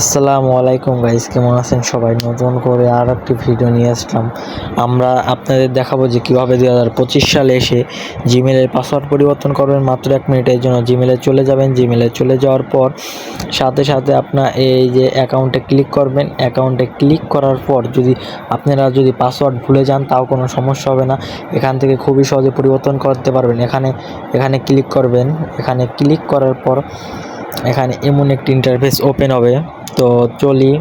আসসালামু আলাইকুম গাইস, কেমন আছেন সবাই? নতুন করে আর একটি ভিডিও নিয়ে আসলাম। আমরা আপনাদের দেখাবো যে কীভাবে 2025 সালে এসে জিমেলের পাসওয়ার্ড পরিবর্তন করবেন মাত্র 1 মিনিটের জন্য। জিমেলে চলে যাবেন, জিমেলে চলে যাওয়ার পর সাথে সাথে আপনার এই যে অ্যাকাউন্টে ক্লিক করবেন। অ্যাকাউন্টে ক্লিক করার পর আপনারা যদি পাসওয়ার্ড ভুলে যান তাও কোনো সমস্যা হবে না, এখান থেকে খুবই সহজে পরিবর্তন করতে পারবেন। এখানে ক্লিক করবেন। এখানে ক্লিক করার পর এখানে এমন একটি ইন্টারফেস ওপেন হবে। তো চলি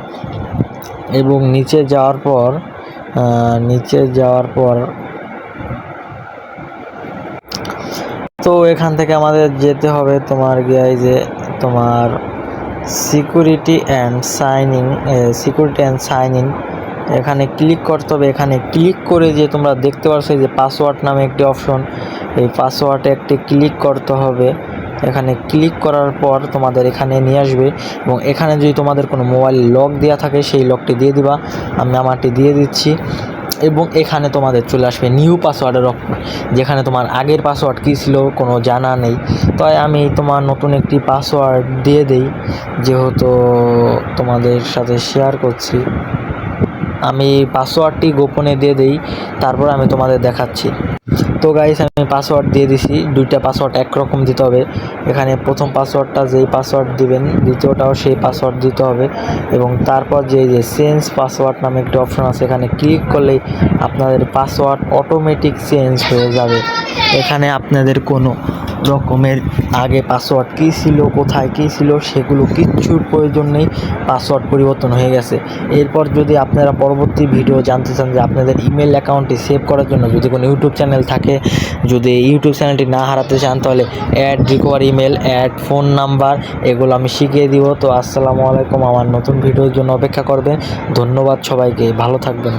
এবং নিচে যাওয়ার পর তো এখান থেকে আমাদের যেতে হবে তোমার তোমার সিকিউরিটি অ্যান্ড সাইন ইন এখানে ক্লিক করতে হবে। এখানে ক্লিক করে যে তোমরা দেখতে পাচ্ছ যে পাসওয়ার্ড নামে একটি অপশন, এই পাসওয়ার্ডে একটি ক্লিক করতে হবে। এখানে ক্লিক করার পর তোমাদের এখানে নিয়ে আসবে এবং এখানে যদি তোমাদের কোনো মোবাইল লক দেওয়া থাকে সেই লকটি দিয়ে দিবা। আমি আমারটি দিয়ে দিচ্ছি এবং এখানে তোমাদের চলে আসবে নিউ পাসওয়ার্ডের অপশন, যেখানে তোমার আগের পাসওয়ার্ড কী ছিল কোনো জানা নেই। তাই আমি তোমার নতুন একটি পাসওয়ার্ড দিয়ে দেই, যেহেতু তোমাদের সাথে শেয়ার করছি। আমি পাসওয়ার্ডটি গোপনে দিয়ে দেই, তারপর আমি তোমাদের দেখাচ্ছি। তো গাইস, আমি পাসওয়ার্ড দিয়ে দিছি। দুইটা পাসওয়ার্ড একরকম দিতে হবে। এখানে প্রথম পাসওয়ার্ডটা যেই পাসওয়ার্ড দিবেন, দ্বিতীয়টাও সেই পাসওয়ার্ড দিতে হবে এবং তারপর যে চেঞ্জ পাসওয়ার্ড নামে একটি অপশন আছে, এখানে ক্লিক করলেই আপনাদের পাসওয়ার্ড অটোমেটিক চেঞ্জ হয়ে যাবে। এখানে আপনাদের কোনো রকমের আগে পাসওয়ার্ড কী ছিল, কোথায় কী ছিল সেগুলো কিচ্ছুর প্রয়োজন নেই, পাসওয়ার্ড পরিবর্তন হয়ে গেছে। এরপর যদি আপনারা পরবর্তী ভিডিও জানতে চান যে আপনাদের ইমেল অ্যাকাউন্টটি সেভ করার জন্য যদি কোনো ইউটিউব চ্যানেল থাকে, যদি ইউটিউব চ্যানেলটি না হারাতে চান, তাহলে add recover email, add phone number, এগুলো আমি শিখিয়ে দিব। তো আসসালামু আলাইকুম, আমার নতুন ভিডিওর জন্য অপেক্ষা করবেন। ধন্যবাদ সবাইকে, ভালো থাকবেন।